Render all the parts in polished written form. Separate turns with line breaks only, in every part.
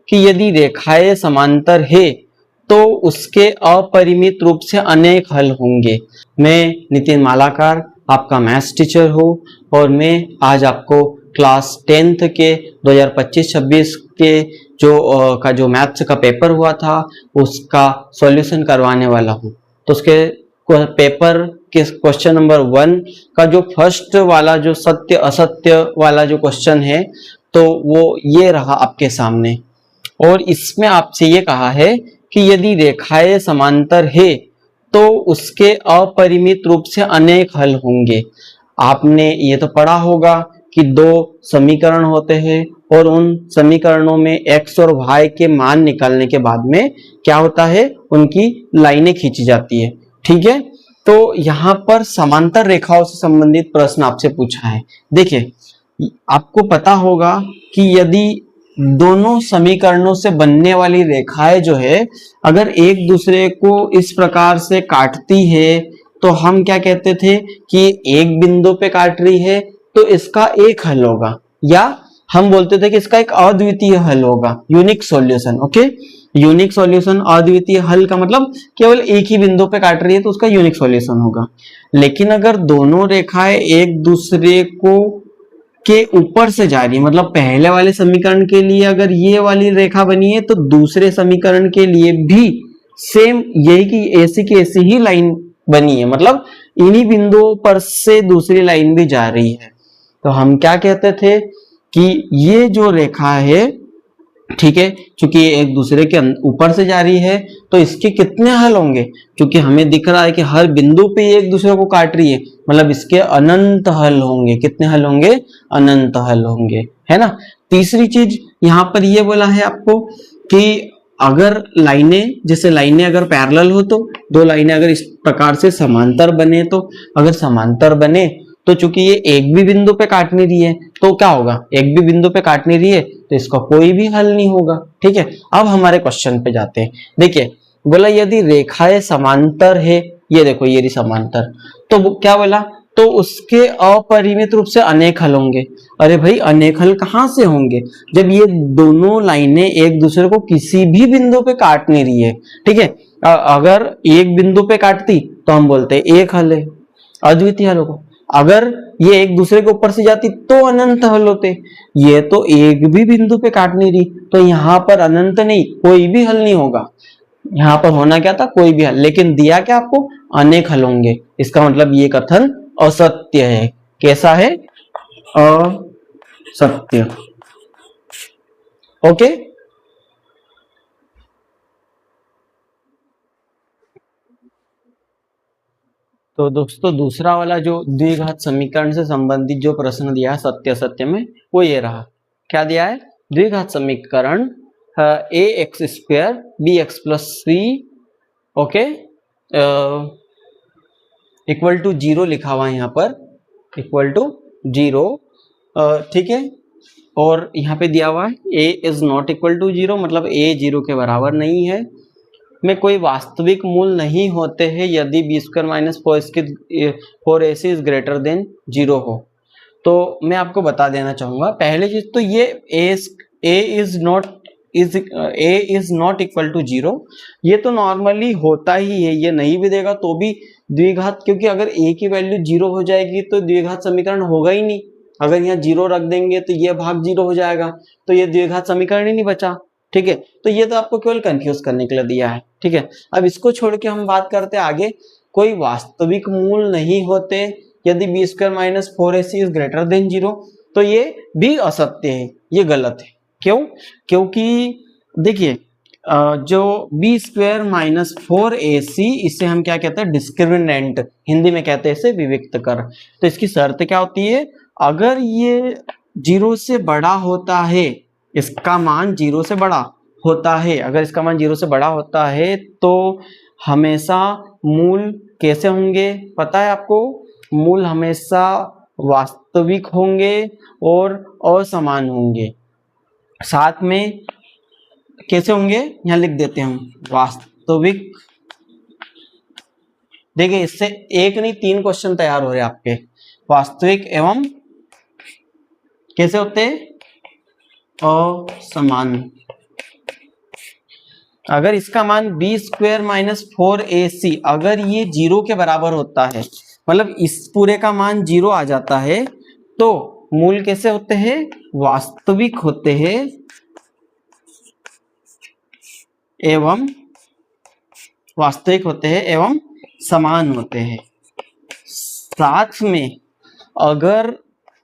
कि यदि रेखाएं समांतर है तो उसके अपरिमित रूप से अनेक हल होंगे। मैं नितिन मालाकार आपका मैथ्स टीचर हूँ और मैं आज आपको क्लास 10th के 2025-26 के जो मैथ्स का पेपर हुआ था उसका सॉल्यूशन करवाने वाला हूँ। तो उसके पेपर के क्वेश्चन नंबर 1 का जो फर्स्ट वाला जो सत्य असत्य वाला जो क्वेश्चन है तो वो ये रहा आपके सामने। और इसमें आपसे ये कहा है कि यदि रेखाएं समांतर है तो उसके अपरिमित रूप से अनेक हल होंगे। आपने ये तो पढ़ा होगा कि दो समीकरण होते हैं और उन समीकरणों में x और y के मान निकालने के बाद में क्या होता है, उनकी लाइनें खींची जाती है। ठीक है, तो यहाँ पर समांतर रेखाओं से संबंधित प्रश्न आपसे पूछा है। देखिए, आपको पता होगा कि यदि दोनों समीकरणों से बनने वाली रेखाएं जो है अगर एक दूसरे को इस प्रकार से काटती है तो हम क्या कहते थे कि एक बिंदु पे काट रही है तो इसका एक हल होगा, या हम बोलते थे कि इसका एक अद्वितीय हल होगा, unique solution. Okay, unique solution, अद्वितीय हल का मतलब केवल एक ही बिंदु पे काट रही है तो उसका यूनिक सॉल्यूशन होगा। लेकिन अगर दोनों रेखाएं एक दूसरे को के ऊपर से जा रही है, मतलब पहले वाले समीकरण के लिए अगर ये वाली रेखा बनी है तो दूसरे समीकरण के लिए भी सेम यही की ऐसी ही लाइन बनी है, मतलब इन्हीं बिंदुओं पर से दूसरी लाइन भी जा रही है। तो हम क्या कहते थे कि ये जो रेखा है, ठीक है, क्योंकि ये एक दूसरे के ऊपर से जा रही है तो इसके कितने हल होंगे, क्योंकि हमें दिख रहा है कि हर बिंदु पे एक दूसरे को काट रही है, मतलब इसके अनंत हल होंगे। कितने हल होंगे? अनंत हल होंगे, है ना। तीसरी चीज यहाँ पर ये बोला है आपको कि अगर लाइनें, जैसे लाइनें अगर पैरेलल हो तो दो लाइनें अगर इस प्रकार से समांतर बने, तो अगर समांतर बने तो चूंकि ये एक भी बिंदु पे काट नहीं रही है तो क्या होगा, एक भी बिंदु पे काट नहीं रही है तो इसका कोई भी हल नहीं होगा। ठीक है, अब हमारे क्वेश्चन पे जाते हैं। देखिए, बोला यदि रेखाएं समांतर है, ये देखो ये समांतर, तो क्या बोला, तो उसके अपरिमित रूप से अनेक हल होंगे। अरे भाई, अनेक हल कहां से होंगे जब ये दोनों लाइनें एक दूसरे को किसी भी बिंदु पे काट नहीं रही है। ठीक है, अगर एक बिंदु पे काटती तो हम बोलते एक हल है, अद्वितीय हल होगा। अगर ये एक दूसरे के ऊपर से जाती तो अनंत हल होते। ये तो एक भी बिंदु पे काट नहीं रही तो यहाँ पर अनंत नहीं, कोई भी हल नहीं होगा। यहाँ पर होना क्या था, कोई भी हल, लेकिन दिया क्या आपको, अनेक हल होंगे। इसका मतलब ये कथन असत्य है। कैसा है? असत्य। ओके, तो दोस्तों दूसरा वाला जो द्विघात समीकरण से संबंधित जो प्रश्न दिया है सत्य असत्य में, वो ये रहा। क्या दिया है? द्विघात समीकरण a x square b x plus c, okay, equal to 0 लिखा हुआ है यहाँ पर, इक्वल टू 0। ठीक है, और यहाँ पे दिया हुआ है ए इज नॉट इक्वल टू 0, मतलब ए 0 के बराबर नहीं है, में कोई वास्तविक मूल नहीं होते हैं यदि B square minus 4ac is greater than 0 हो। तो मैं आपको बता देना चाहूंगा पहले चीज तो ये ए इज नॉट इक्वल टू 0, ये तो नॉर्मली होता ही है, ये नहीं भी देगा तो भी द्विघात, क्योंकि अगर ए की वैल्यू 0 हो जाएगी तो द्विघात समीकरण होगा ही नहीं। अगर यहाँ 0 रख देंगे तो ये भाग 0 हो जाएगा, तो ये द्विघात समीकरण ही नहीं बचा। ठीक है, तो ये तो आपको केवल कंफ्यूज करने के लिए दिया है। ठीक है, अब इसको छोड़ के हम बात करते हैं आगे। कोई वास्तविक मूल नहीं होते यदि B square minus 4ac is greater than 0, तो ये भी असत्य है, ये गलत है। क्यों? क्योंकि देखिए, जो बी स्क्वायर माइनस 4ac, इसे हम क्या कहते हैं, डिस्क्रिमिनेंट, हिंदी में कहते हैं इसे विविक्त कर। तो इसकी शर्त क्या होती है, अगर ये 0 से बड़ा होता है, इसका मान 0 से बड़ा होता है, अगर इसका मान 0 से बड़ा होता है तो हमेशा मूल कैसे होंगे पता है आपको? मूल हमेशा वास्तविक होंगे और असमान होंगे। साथ में कैसे होंगे, यहां लिख देते हैं हम, वास्तविक। देखिए, इससे एक नहीं 3 क्वेश्चन तैयार हो रहे हैं आपके। वास्तविक एवं कैसे होते हैं? असमान। अगर इसका मान बी स्क्वायर माइनस 4ac अगर ये 0 के बराबर होता है, मतलब इस पूरे का मान 0 आ जाता है, तो मूल कैसे होते हैं? वास्तविक होते हैं एवं समान होते हैं। साथ में अगर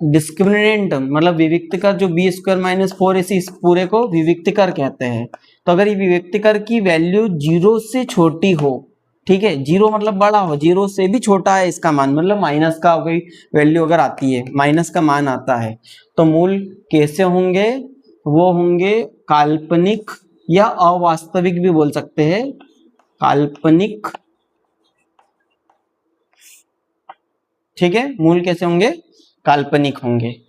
डिस्क्रिमिनेंट मतलब विविक्तिकर जो बी स्क्वायर माइनस 4ac इस पूरे को विविक्तिकर कहते हैं, तो अगर ये विविक्तिकर की वैल्यू 0 से छोटी हो, ठीक है, 0 मतलब बड़ा हो, 0 से भी छोटा है इसका मान, मतलब माइनस का कोई वैल्यू अगर आती है, माइनस का मान आता है, तो मूल कैसे होंगे? वो होंगे काल्पनिक या अवास्तविक भी बोल सकते हैं, काल्पनिक, ठीक है। मूल कैसे होंगे? काल्पनिक होंगे।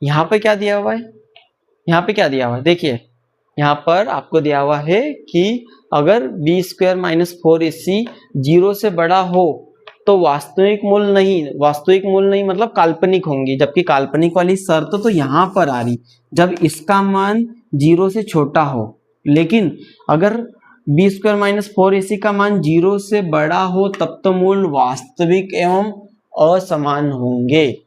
यहाँ पे क्या दिया हुआ है? यहाँ पे क्या दिया हुआ है? देखिए यहाँ पर आपको दिया हुआ है कि अगर बी स्क्वायर माइनस 4ac 0 से बड़ा हो तो वास्तविक मूल नहीं मतलब काल्पनिक होंगी, जबकि काल्पनिक वाली शर्त तो यहाँ पर आ रही जब इसका मान 0 से छोटा हो, लेकिन अगर बी स्क्वायर माइनस 4ac का मान 0 से बड़ा हो तब तो मूल वास्तविक एवं असमान होंगे,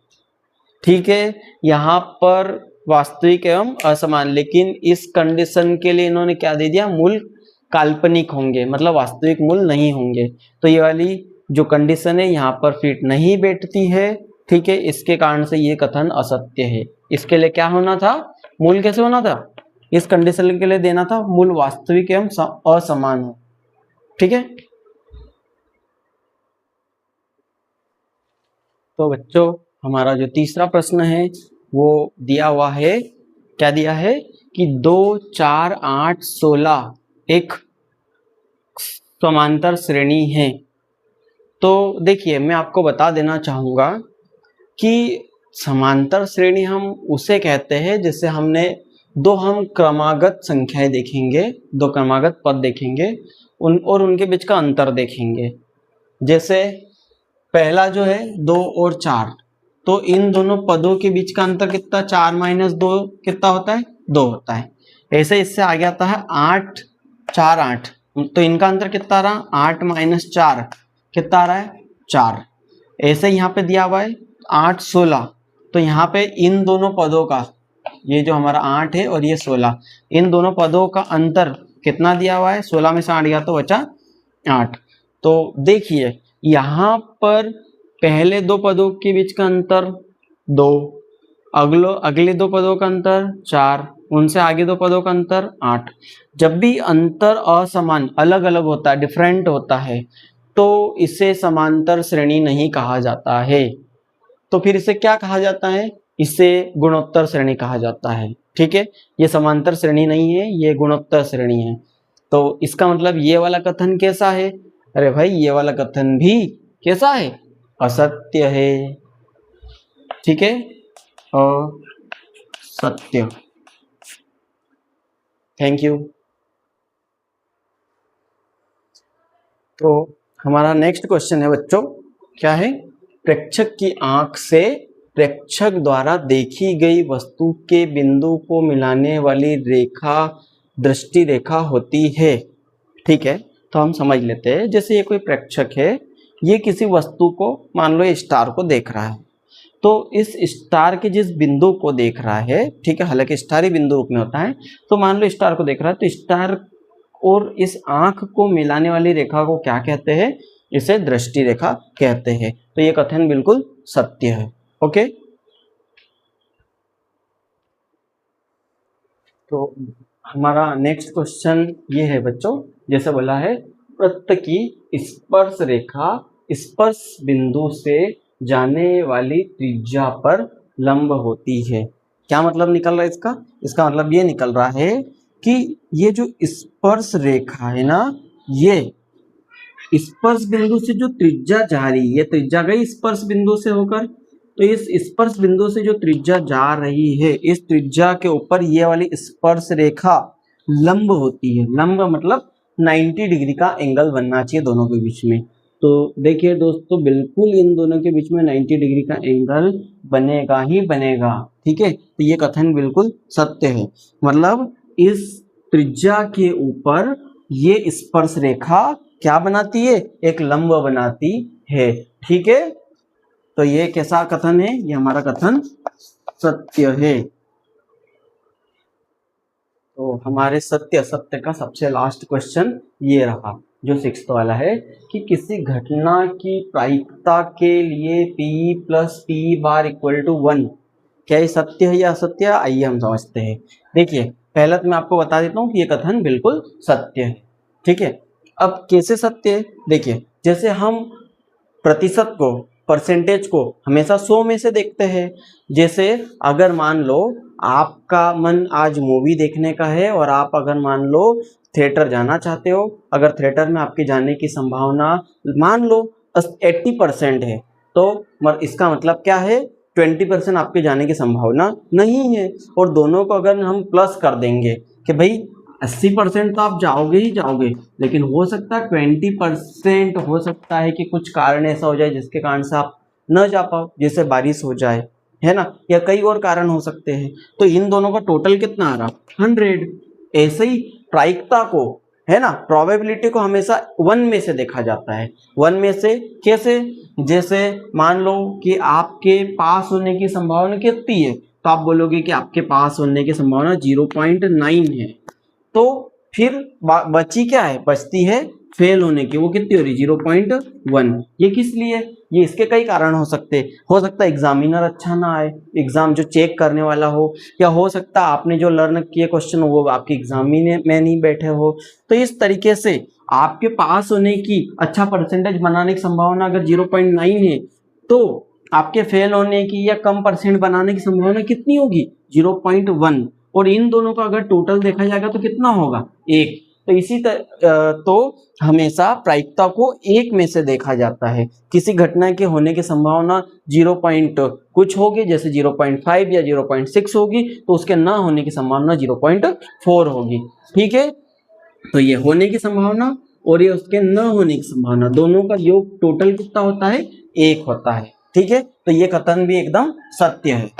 ठीक है। यहाँ पर वास्तविक एवं असमान, लेकिन इस कंडीशन के लिए इन्होंने क्या दे दिया? मूल काल्पनिक होंगे, मतलब वास्तविक मूल नहीं होंगे। तो ये वाली जो कंडीशन है यहाँ पर फिट नहीं बैठती है, ठीक है। इसके कारण से ये कथन असत्य है। इसके लिए क्या होना था? मूल कैसे होना था? इस कंडीशन के लिए देना था मूल वास्तविक एवं असमान हो, ठीक है। तो बच्चों हमारा जो तीसरा प्रश्न है वो दिया हुआ है, क्या दिया है कि 2, 4, 8, 16 एक समांतर श्रेणी है। तो देखिए मैं आपको बता देना चाहूंगा कि समांतर श्रेणी हम उसे कहते हैं जैसे हम क्रमागत संख्याएं देखेंगे, 2 क्रमागत पद देखेंगे और उनके बीच का अंतर देखेंगे। जैसे पहला जो है 2 और 4, तो इन दोनों पदों के बीच का अंतर कितना? 4 माइनस 2 कितना होता है? 2 होता है। ऐसे इससे आगे आता है 8, 4, 8, तो इनका अंतर कितना रहा? 8 माइनस 4 कितना आ रहा है? 4। ऐसे यहाँ पे दिया हुआ है 8, 16, तो यहाँ पे इन दोनों पदों का, ये जो हमारा 8 है और ये 16, इन दोनों पदों का अंतर कितना दिया हुआ है? 16 में से 8 गया तो बचा 8। तो देखिए यहाँ पर पहले 2 पदों के बीच का अंतर 2, अगले 2 पदों का अंतर 4, उनसे आगे 2 पदों का अंतर 8। जब भी अंतर असमान अलग अलग होता है, डिफरेंट होता है, तो इसे समांतर श्रेणी नहीं कहा जाता है। तो फिर इसे क्या कहा जाता है? इसे गुणोत्तर श्रेणी कहा जाता है, ठीक है। ये समांतर श्रेणी नहीं है, ये गुणोत्तर श्रेणी है। तो इसका मतलब ये वाला कथन कैसा है? अरे भाई ये वाला कथन भी कैसा है? असत्य है, ठीक है, असत्य। Thank you. तो हमारा नेक्स्ट क्वेश्चन है बच्चों, क्या है? प्रेक्षक की आंख से प्रेक्षक द्वारा देखी गई वस्तु के बिंदु को मिलाने वाली रेखा दृष्टि रेखा होती है, ठीक है। तो हम समझ लेते हैं, जैसे ये कोई प्रेक्षक है, ये किसी वस्तु को, मान लो स्टार को देख रहा है, तो इस स्टार के जिस बिंदु को देख रहा है, ठीक है, हालांकि स्टार ही बिंदु रूप में होता है, तो मान लो स्टार को देख रहा है, तो स्टार और इस आंख को मिलाने वाली रेखा को क्या कहते हैं? इसे दृष्टि रेखा कहते हैं। तो ये कथन बिल्कुल सत्य है, ओके। तो हमारा नेक्स्ट क्वेश्चन ये है बच्चों, जैसे बोला है वृत्त की स्पर्श रेखा स्पर्श बिंदु से जाने वाली त्रिज्या पर लंब होती है। क्या मतलब निकल रहा है इसका? इसका मतलब ये निकल रहा है कि ये जो स्पर्श रेखा है ना, ये स्पर्श बिंदु से जो त्रिज्या जा रही है, त्रिज्या गई स्पर्श बिंदु से होकर, तो इस स्पर्श बिंदु से जो त्रिज्या जा रही है, इस त्रिज्या के ऊपर ये वाली स्पर्श रेखा लंब होती है। लंब मतलब 90 डिग्री का एंगल बनना चाहिए दोनों के बीच में। तो देखिए दोस्तों, बिल्कुल इन दोनों के बीच में 90 डिग्री का एंगल बनेगा ही बनेगा, ठीक है। तो ये कथन बिल्कुल सत्य है, मतलब इस त्रिज्या के ऊपर ये स्पर्श रेखा क्या बनाती है, एक लंब बनाती है। ठीक है, तो ये कैसा कथन है, ये हमारा कथन सत्य है। तो हमारे सत्य असत्य का सबसे लास्ट क्वेश्चन ये रहा, जो 6th वाला है कि किसी घटना की प्रायिकता के लिए P + P = 1, क्या ये सत्य है या असत्य है? आइए हम समझते हैं। देखिए, पहले तो मैं आपको बता देता हूँ कि ये कथन बिल्कुल सत्य है। ठीक है, अब कैसे सत्य है? देखिए, जैसे हम प्रतिशत को, परसेंटेज को हमेशा 100 में से देखते हैं। जैसे अगर मान लो आपका मन आज मूवी देखने का है और आप अगर मान लो थिएटर जाना चाहते हो, अगर थिएटर में आपके जाने की संभावना मान लो 80% है, तो इसका मतलब क्या है, 20% आपके जाने की संभावना नहीं है। और दोनों को अगर हम प्लस कर देंगे कि भाई 80% तो आप जाओगे ही जाओगे, लेकिन हो सकता है 20% हो सकता है कि कुछ कारण ऐसा हो जाए जिसके कारण से आप न जा पाओ, जैसे बारिश हो जाए, है ना, या कई और कारण हो सकते हैं। तो इन दोनों का टोटल कितना आ रहा, 100। ऐसे ही प्रायिकता को, है ना, प्रोबेबिलिटी को हमेशा 1 में से देखा जाता है। 1 में से कैसे? जैसे मान लो कि आपके पास होने की संभावना कितनी है, तो आप बोलोगे कि आपके पास होने की संभावना 0.9 है। तो फिर बची क्या है, बचती है फेल होने की, वो कितनी हो रही, 0.1। ये किस लिए? ये इसके कई कारण हो सकते हैं। हो सकता है एग्जामिनर अच्छा ना आए, एग्जाम जो चेक करने वाला हो, या हो सकता है आपने जो लर्न किए क्वेश्चन वो आपके एग्जाम में नहीं बैठे हो। तो इस तरीके से आपके पास होने की, अच्छा परसेंटेज बनाने की संभावना अगर 0.9 है, तो आपके फेल होने की या कम परसेंट बनाने की संभावना कितनी होगी, 0.1। और इन दोनों का अगर टोटल देखा जाएगा तो कितना होगा, 1। तो इसी तो हमेशा प्रायिकता को 1 में से देखा जाता है। किसी घटना के होने की संभावना 0 कुछ होगी, जैसे 0.5 या 0.6 होगी, तो उसके ना होने की संभावना 0.4 होगी। ठीक है, तो ये होने की संभावना और ये उसके न होने की संभावना, दोनों का योग टोटल कितना होता है, 1 होता है। ठीक है, तो ये कथन भी एकदम सत्य है।